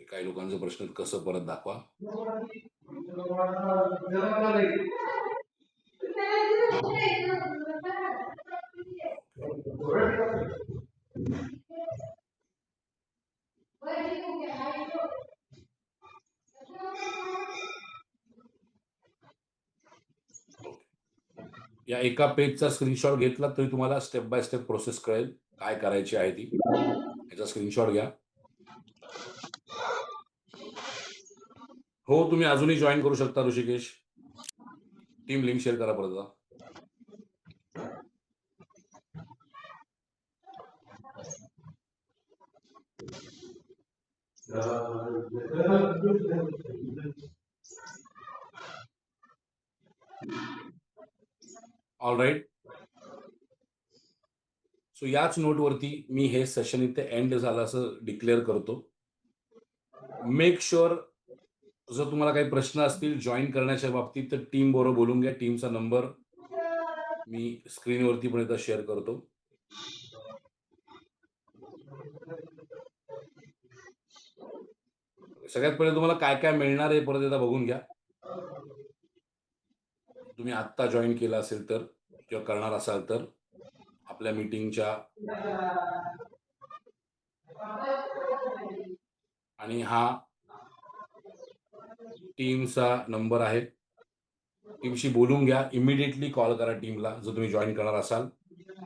काही लोकांचा प्रश्न कसं परत दाखवा. या एका पेजचा स्क्रीनशॉट घेतला तरी तुम्हाला स्टेप बाय स्टेप प्रोसेस कळेल काय करायची आहे ती. याचा स्क्रीनशॉट घ्या. हो, तुम्ही अजूनही जॉईन करू शकता ऋषिकेश. टीम लिंक शेअर करा परत. All right. सो याच नोटवरती मी हे सेशन इथे एंड झालं असं डिक्लेअर करतो. मेक शुअर जर तुम्हाला काही प्रश्न असतील जॉईन करण्याच्या बाबतीत तर टीम बरोबर बोलून घ्या. टीमचा नंबर मी स्क्रीनवरती पण एकदा शेअर करतो. सगळ्यात पहिले तुम्हाला काय काय मिळणार आहे परत एकदा बघून घ्या. तुम्ही आत्ता जॉईन केला असेल तर किंवा करणार असाल तर आपल्या मीटिंगच्या आणि हा टीमचा नंबर आहे. टीमशी बोलून घ्या. इमिडिएटली कॉल करा टीमला जर तुम्ही जॉईन करणार असाल.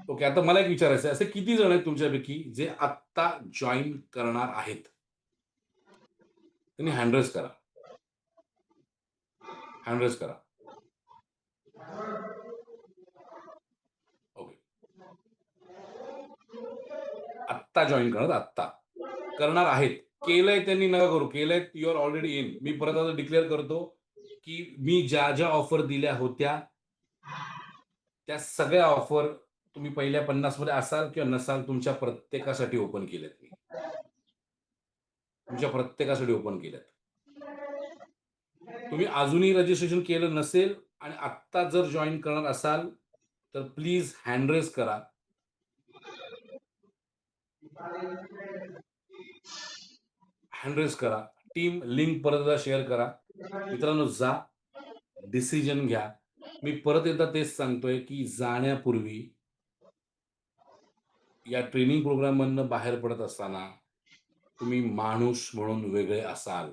ओके, आता मला एक विचारायचं आहे, असे किती जण आहेत तुमच्यापैकी जे आत्ता जॉईन करणार आहेत? त्यांनी हँड रेज करा. हँड रेज करा. ओके, आत्ता जॉईन करणार, आत्ता करणार आहेत. केलंय त्यांनी नका करू. केलंय यू आर ऑलरेडी इन. मी परत आता डिक्लेअर करतो की मी ज्या ज्या ऑफर दिल्या होत्या त्या सगळ्या ऑफर तुम्ही पहिल्या 50 मध्ये असाल किंवा नसाल, तुमच्या प्रत्येकासाठी ओपन केल्यात. मी तुमच्या प्रत्येकासाठी ओपन केल्यात. तुम्ही अजूनही रजिस्ट्रेशन केलं नसेल आणि आत्ता जर जॉईन करणार असाल तर प्लीज हँड रेज करा. हँड रेज करा. टीम लिंक परत एकदा शेअर करा. मित्रांनो, जा डिसिजन घ्या. मी परत एकदा तेच सांगतोय की जाण्यापूर्वी या ट्रेनिंग प्रोग्राम मधनं बाहेर पडत असताना तुम्ही माणूस म्हणून वेगळे असाल.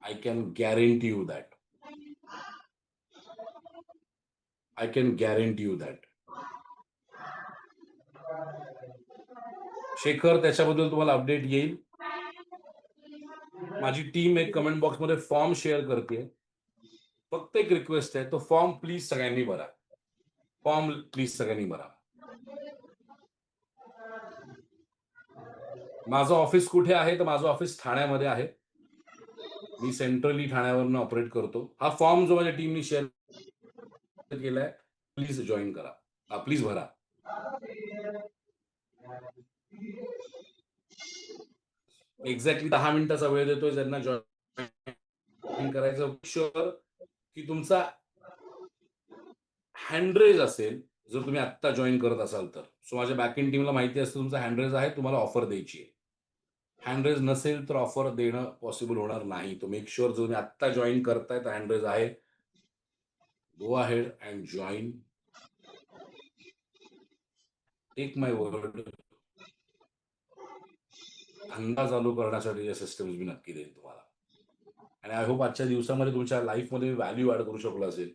I can guarantee you that. I can guarantee you that. Shekhar, त्याच्याबद्दल तुम्हाला अपडेट येईल. माझी टीम एक कमेंट बॉक्स मध्ये फॉर्म शेअर करते. फक्त एक रिक्वेस्ट आहे, तो फॉर्म प्लीज सगळ्यांनी भरा. फॉर्म प्लीज सगळ्यांनी भरा. माझं ऑफिस कुठे आहे तर माझं ऑफिस ठाण्यामध्ये आहे. मी सेंट्रली ठाण्यावरून ऑपरेट करतो. हा फॉर्म जो माझ्या टीमनी शेअर केलाय प्लीज जॉईन करा. प्लीज भरा. एक्झॅक्टली 10 मिनिटाचा वेळ देतोय ज्यांना जॉईन करायचं. शुअर की तुमचा हँडरेज असेल जर तुम्ही आत्ता जॉईन करत असाल तर. सो माझ्या बॅकएंड टीमला माहिती असतं तुमचा हँडरेज आहे, तुम्हाला ऑफर द्यायची आहे. हँडरेज नसेल तर ऑफर देणं पॉसिबल होणार नाही. तो मेक शुअर जो तुम्ही आत्ता जॉईन करताय तर हँडरेज आहे. Go ahead and join. Take my word, धंदा चालू करण्यासाठी या सिस्टम्स मी नक्की देईन तुम्हाला. आणि आय होप आजच्या दिवसामध्ये तुमच्या लाईफमध्ये व्हॅल्यू ऍड करू शकलो असेल.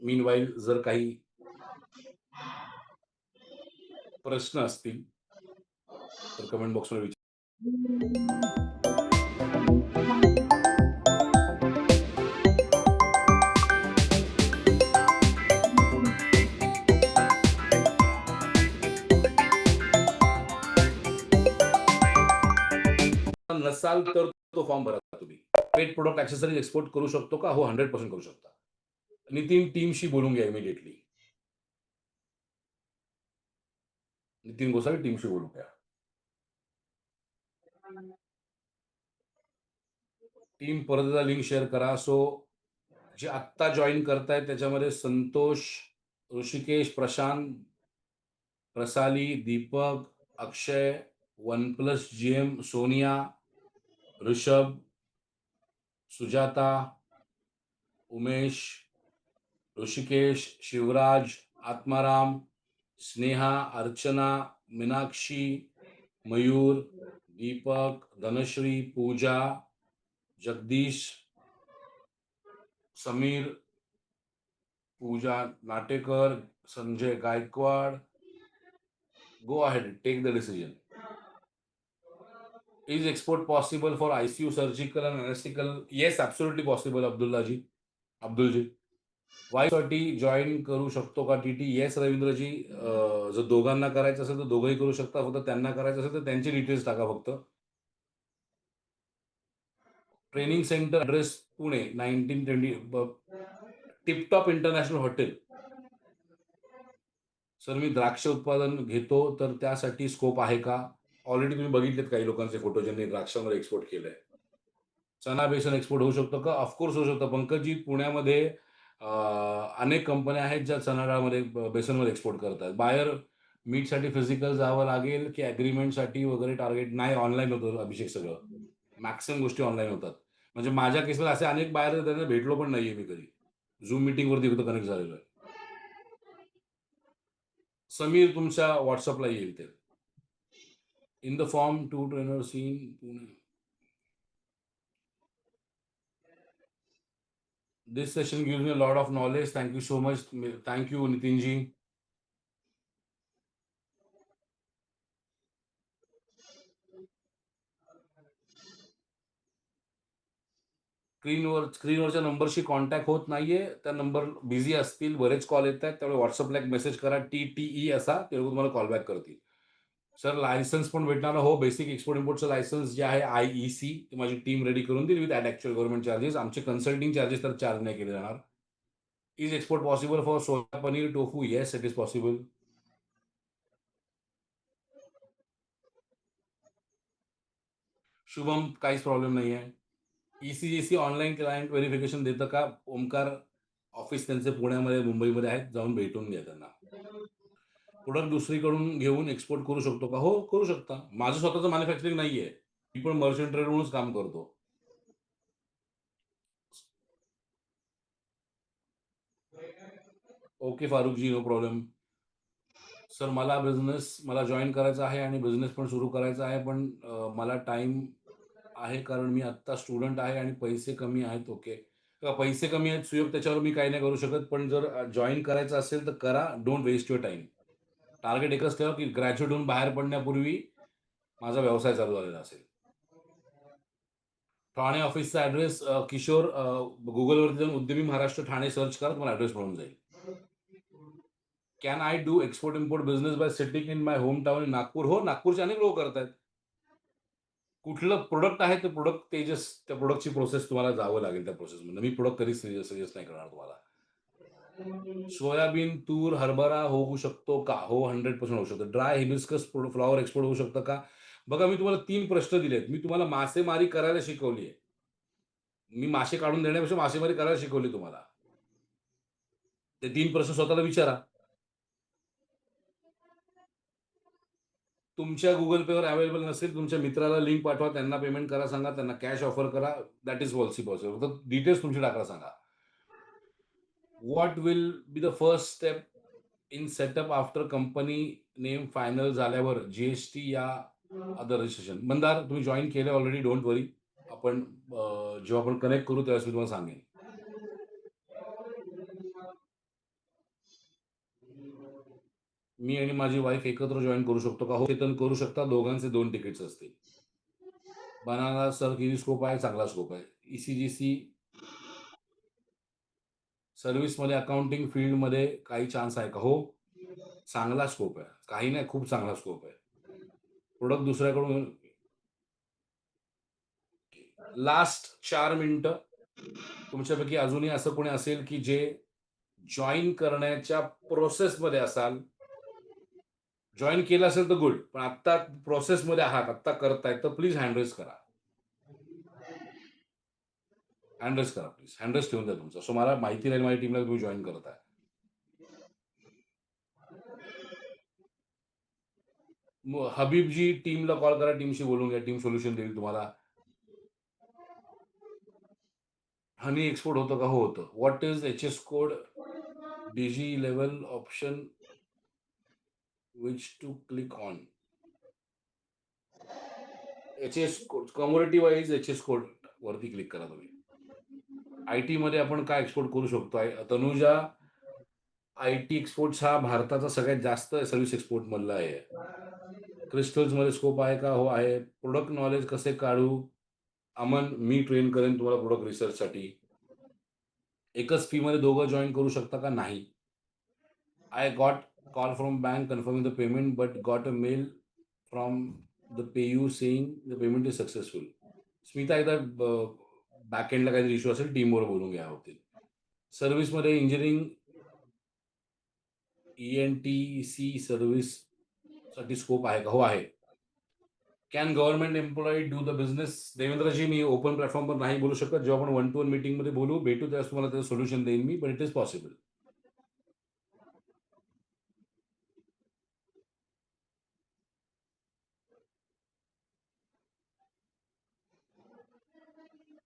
मीनवाईल जर काही प्रश्न असतील तर कमेंट बॉक्समध्ये विचारा. नसाल तर तो फॉर्म भरा. तुम्ही पेट प्रोडक्ट ऍक्सेसरीज एक्सपोर्ट करू शकतो का? हो, 100% करू शकता. नितीन, टीमशी बोलून घ्या इमिडिएटली. नितीन गोसावी, टीमशी बोलून घ्या. टीम परत एकदा लिंक शेअर करा. सो जे आत्ता जॉईन करतायत त्याच्यामध्ये Santosh, Rishikesh, Prashant, Prasali, Deepak, Akshay, OnePlus GM, Sonia, Rishabh, Sujata, Umesh, Rishikesh, Shivraj, Atmaram, Sneha, Archana, Meenakshi, Mayur, Deepak, Dhanashree, Pooja, Jagdish, Sameer, Pooja Natekar, Sanjay Gaikwad. Go ahead, take the decision. Is export possible for ICU, surgical and anesthetical? Yes, absolutely possible, Abdulji. वाईसाठी जॉईन करू शकतो का TT? येस रवींद्रजी. जर दोघांना करायचं असेल तर दोघंही करू शकता. फक्त त्यांना करायचं असेल तर त्यांचे डिटेल्स टाका फक्त. Training centre address Pune 1920 tiptop international hotel. Sir मी द्राक्ष उत्पादन घेतो तर त्यासाठी स्कोप आहे का? ऑलरेडी तुम्ही बघितलेत काही लोकांचे फोटो ज्यांनी द्राक्षामध्ये एक्सपोर्ट केलंय. चना बेसन एक्सपोर्ट होऊ शकतं का? ऑफकोर्स होऊ शकतं. पंकजजी, पुण्यामध्ये अनेक कंपन्या आहेत ज्या चना डाळमध्ये बेसनमध्ये एक्सपोर्ट करतात. बायर मीटसाठी फिजिकल जावं लागेल की ॲग्रीमेंटसाठी वगैरे टार्गेट? नाही, ऑनलाईन होतं अभिषेक. सगळं मॅक्सिमम गोष्टी ऑनलाईन होतात. म्हणजे माझ्या केसमध्ये असे अनेक बायर त्यांना भेटलो पण नाहीये मी कधी. झूम मीटिंगवरती फक्त कनेक्ट झालेलो आहे. समीर तुमच्या व्हॉट्सअपला येईल ते. In the form 2 trainer seen Pune. This session gives me a lot of knowledge. Thank you so much. Thank you, Nitinji. स्क्रीनवरच्या नंबरशी कॉन्टॅक्ट होत नाहीये. त्या नंबर बिझी असतील, बरेच कॉल येत आहेत. त्यामुळे व्हॉट्सअपला एक मेसेज करा TTE असा, ते लोक तुम्हाला कॉल बॅक करतील. सर लायसन्स पण भेटणार? हो, बेसिक एक्सपोर्ट इम्पोर्टचं लायसन्स जे आहे IEC ते माझी टीम रेडी करून देईल विथ ॲक्च्युअल गव्हर्नमेंट चार्जेस. आमचे कन्सल्टिंग चार्जेस तर चार्ज नाही केले जाणार. Is export possible for soya paneer tofu? Yes, it is possible. Shubham, काहीच प्रॉब्लेम नाही आहे. ECGC ऑनलाईन क्लायंट व्हेरिफिकेशन देतं का? ओमकार ऑफिस त्यांचे पुण्यामध्ये मुंबईमध्ये आहेत, जाऊन भेटून घ्या त्यांना. प्रोडक्ट दुसरीकडून घेऊन एक्सपोर्ट करू शकतो का? हो, करू शकता. माझं स्वतःचं मॅन्युफॅक्चरिंग नाहीये, मी पण मर्चंट ट्रेड म्हणूनच काम करतो. Okay Farukhji, no problem. Sir मला जॉईन करायचं आहे आणि बिझनेस पण सुरू करायचा आहे, पण मला टाइम आहे कारण मी आत्ता स्टुडंट आहे आणि पैसे कमी आहेत. ओके, पैसे कमी आहेत सुयोग, त्याच्यावर मी काही नाही करू शकत. पण जर जॉईन करायचं असेल तर करा. Don't waste your time. Target एकच ठेवा की ग्रॅज्युएट होऊन बाहेर पडण्यापूर्वी माझा व्यवसाय चालू झालेला असेल. ठाणे ऑफिसचा ॲड्रेस किशोर, गुगलवरती जाऊन उद्यमी महाराष्ट्र ठाणे सर्च करा, तुम्हाला ॲड्रेस मिळून जाईल. Can I do export import business bye sitting in my home town in Nagpur? हो, नागपूरचे अनेक लोक करतायत. कुठलं प्रोडक्ट आहे ते प्रोडक्ट तेजस, त्या प्रोडक्टची प्रोसेस तुम्हाला जावं लागेल त्या प्रोसेसमध्ये. मी प्रोडक्ट कधीच सजेस्ट नाही करणार तुम्हाला. सोयाबीन, तूर, हरभरा होऊ शकतो का? हो, 100% होऊ शकतं. ड्राय हिबिस्कस फ्लॉवर एक्सपोर्ट होऊ शकतं का? बघा, मी तुम्हाला 3 प्रश्न दिलेत. मी तुम्हाला मासेमारी करायला शिकवली आहे. मी मासे काढून देण्यापेक्षा मासेमारी करायला शिकवली तुम्हाला. ते 3 प्रश्न स्वतःला विचारा. तुमच्या गुगल पेवर अवेलेबल नसेल, तुमच्या मित्राला लिंक पाठवा, त्यांना पेमेंट करा, सांगा त्यांना कॅश ऑफर करा. That is possible. तर डिटेल्स तुमची टाका, सांगा. What will be the first step in setup after company name final झाल्यावर? GST या अदर रजिस्ट्रेशन? मंदार, तुम्ही जॉईन केलं ऑलरेडी, डोंट वरी. आपण जेव्हा आपण कनेक्ट करू त्यावेळेस मी तुम्हाला सांगेन. मी आणि माझी वाईफ एकत्र जॉईन करू शकतो का? हो, चेतन, करू शकता. दोघांचे 2 तिकीट्स असतील. बनाना सर किती स्कोप आहे? चांगला स्कोप आहे. ECGC सर्व्हिसमध्ये अकाउंटिंग फील्डमध्ये काही चान्स आहे का? हो, चांगला स्कोप आहे. काही नाही, खूप चांगला स्कोप आहे. प्रोडक्ट दुसऱ्याकडून. लास्ट 4 मिनिटं. तुमच्यापैकी अजूनही असं कोणी असेल की जे जॉईन करण्याच्या प्रोसेसमध्ये असाल, जॉईन केलं असेल तर गुड, पण आत्ता प्रोसेसमध्ये आहात, आत्ता करतायत, तर प्लीज हँड रेज करा. हँडरेस करा प्लीज, हँडरेस ठेवून द्या तुमचा. सो मला माहिती राहील माझ्या टीमला तुम्ही जॉईन करत आहे. हबीबजी टीमला कॉल करा, टीमशी बोलून घ्या, टीम सोल्युशन देईल तुम्हाला. हनी एक्सपोर्ट होतं का? हो होतं. What is HS code DG level option which to click on? HS code community wise HS code वरती क्लिक करा तुम्ही. IT मध्ये आपण काय एक्सपोर्ट करू शकतो? तनुजा, IT एक्सपोर्ट्स हा भारताचा सगळ्यात जास्त सर्व्हिस एक्सपोर्ट मधला आहे. क्रिस्टल्स मध्ये स्कोप आहे का? हो आहे. प्रोडक्ट नॉलेज कसे काढू? अमन, मी ट्रेन करेन तुम्हाला प्रोडक्ट रिसर्चसाठी. एकच फी मध्ये दोघं जॉईन करू शकता का? नाही. I got call from bank confirming the payment but got a mail from the PayU saying the payment is successful. Smita, एकदा बॅक एंडला काहीतरी इश्यू असेल टीमवर बोलून घ्या होतील. सर्व्हिसमध्ये इंजिनिअरिंग ENTC सर्व्हिससाठी स्कोप आहे का? हो आहे. Can government employee do the business? Devendraji, me open प्लॅटफॉर्मवर नाही बोलू शकत. जेव्हा आपण 1-to-1 मीटिंगमध्ये भेटू त्यावेळेस तुम्हाला त्याचं सोल्युशन देईन मी, but it is possible.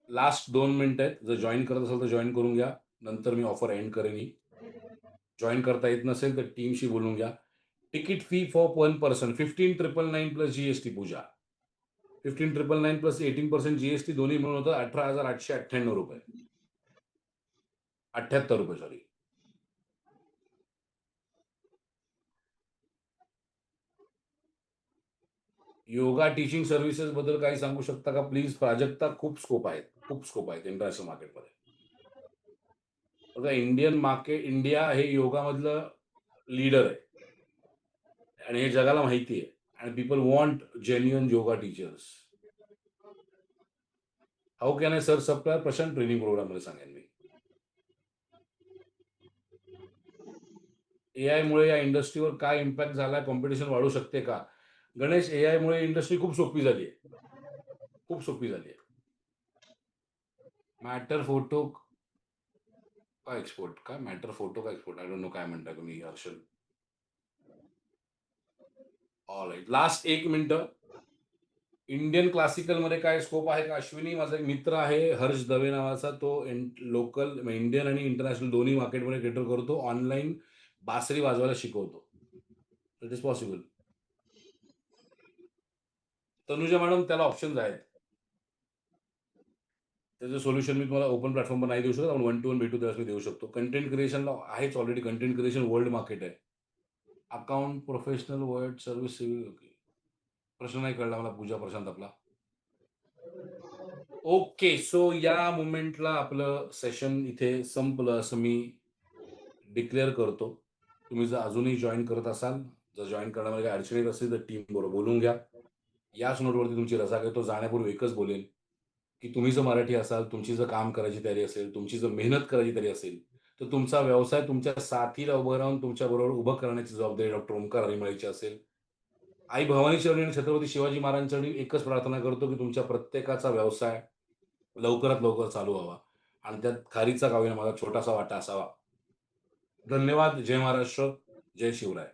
Last 2 मिनिटं आहेत. जर जॉईन करत असाल तर जॉईन करून घ्या. नंतर मी ऑफर एंड करेन. जॉईन करता येत नसेल तर टीमशी बोलून घ्या. Ticket fee for 1 person 15,999 plus GST. Pooja, 15,999 plus 18% GST दोन्ही मिळून होतं 18,898 रुपये. 78 रुपये, सॉरी. योगा टीचिंग सर्व्हिसेस बद्दल काही सांगू शकता का प्लीज? प्राजक्ता, खूप स्कोप आहेत इंटरनॅशनल मार्केटमध्ये. बघा, इंडिया हे योगामधलं लीडर आहे आणि हे जगाला माहिती आहे. आणि people want genuine yoga teachers. How can I sir supply? Prashant training program मध्ये सांगेन मी. AI मुळे या इंडस्ट्रीवर काय इम्पॅक्ट झालाय? कॉम्पिटिशन वाढू शकते का? गणेश, AI मुळे इंडस्ट्री खूप सोपी झाली आहे. मॅटर फोटो का एक्सपोर्ट? काय मॅटर फोटो का एक्सपोर्ट? आय डोंट नो काय म्हणताय तुम्ही हर्षल. ऑल राईट, लास्ट 1 मिनिटं. इंडियन क्लासिकल मध्ये काय स्कोप आहे का? अश्विनी, माझा एक मित्र आहे हर्ष दवे नावाचा, तो लोकल इंडियन आणि इंटरनॅशनल दोन्ही मार्केटमध्ये केटर करतो. ऑनलाईन बासरी वाजवायला शिकवतो. It is possible. Tanuja madam, त्याला ऑप्शन्स आहेत. त्याचं सोल्युशन मी तुम्हाला ओपन प्लॅटफॉर्मवर नाही देऊ शकत. आपण 1-to-1 भेटू त्यावेळेस मी देऊ शकतो. कंटेंट क्रिएशनला आहेच already. Content creation world market आहे. Account professional word service civil. Okay, प्रश्न नाही कळला मला पूजा प्रशांत आपला. ओके, सो या मोमेंटला आपलं सेशन इथे संपलं असं मी डिक्लेअर करतो. तुम्ही जर अजूनही जॉईन करत असाल, जर जॉईन करण्यामध्ये काही अडचणी असेल तर टीम बरोबर बोलून घ्या. याच नोटवरती तुमची रजा घेतो. जाण्यापूर्वी एकच बोलेन की तुम्ही जर मराठी असाल, तुमची जर काम करायची तयारी असेल, तुमची जर मेहनत करायची तयारी असेल, तर तुमचा व्यवसाय तुमच्या साथीला उभं राहून तुमच्याबरोबर उभं करण्याची जबाबदारी डॉक्टर ओंकार हरिमळेची असेल. आई भवानी चरणी आणि छत्रपती शिवाजी महाराजांच्या चरणी एकच प्रार्थना करतो की तुमच्या प्रत्येकाचा व्यवसाय लवकरात लवकर चालू व्हावा आणि त्यात खारीचा का होईना माझा छोटासा वाटा असावा. धन्यवाद. जय महाराष्ट्र, जय शिवराय.